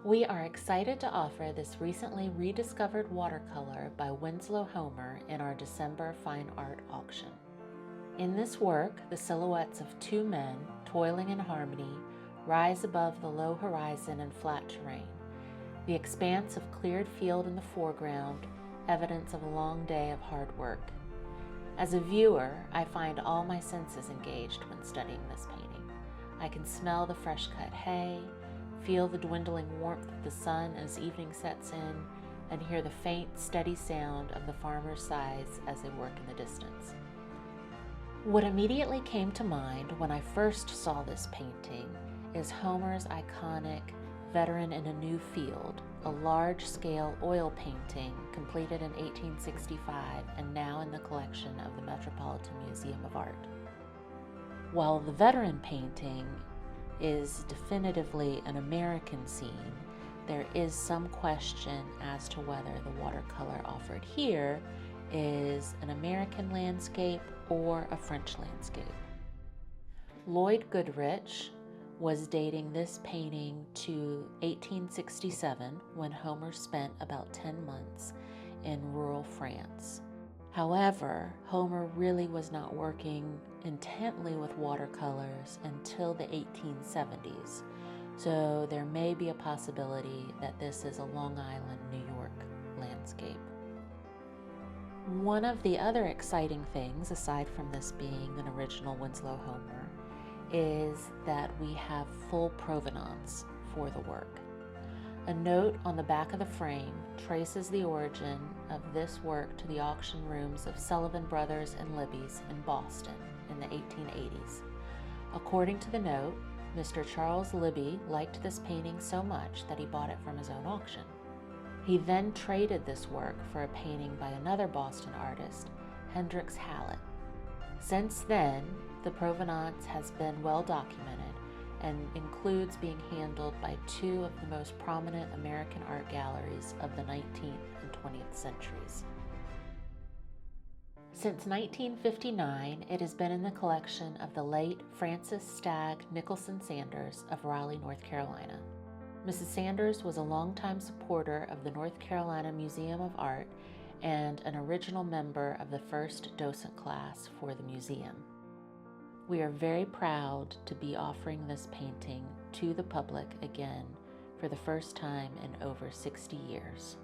We are excited to offer this recently rediscovered watercolor by Winslow Homer in our December fine art auction. In this work, the silhouettes of two men, toiling in harmony, rise above the low horizon and flat terrain. The expanse of cleared field in the foreground, evidence of a long day of hard work. As a viewer, I find all my senses engaged when studying this painting. I can smell the fresh-cut hay, feel the dwindling warmth of the sun as evening sets in, and hear the faint, steady sound of the farmer's sighs as they work in the distance. What immediately came to mind when I first saw this painting is Homer's iconic Veteran in a New Field, a large-scale oil painting completed in 1865 and now in the collection of the Metropolitan Museum of Art. While the Veteran painting is definitively an American scene, there is some question as to whether the watercolor offered here is an American landscape or a French landscape. Lloyd Goodrich was dating this painting to 1867 when Homer spent about 10 months in rural France. However, Homer really was not working intently with watercolors until the 1870s, so there may be a possibility that this is a Long Island, New York landscape. One of the other exciting things, aside from this being an original Winslow Homer, is that we have full provenance for the work. A note on the back of the frame traces the origin of this work to the auction rooms of Sullivan Brothers and Libby's in Boston in the 1880s. According to the note, Mr. Charles Libby liked this painting so much that he bought it from his own auction. He then traded this work for a painting by another Boston artist, Hendrix Hallett. Since then, the provenance has been well documented and includes being handled by two of the most prominent American art galleries of the 19th and 20th centuries. Since 1959, it has been in the collection of the late Frances Stagg Nicholson Sanders of Raleigh, North Carolina. Mrs. Sanders was a longtime supporter of the North Carolina Museum of Art and an original member of the first docent class for the museum. We are very proud to be offering this painting to the public again for the first time in over 60 years.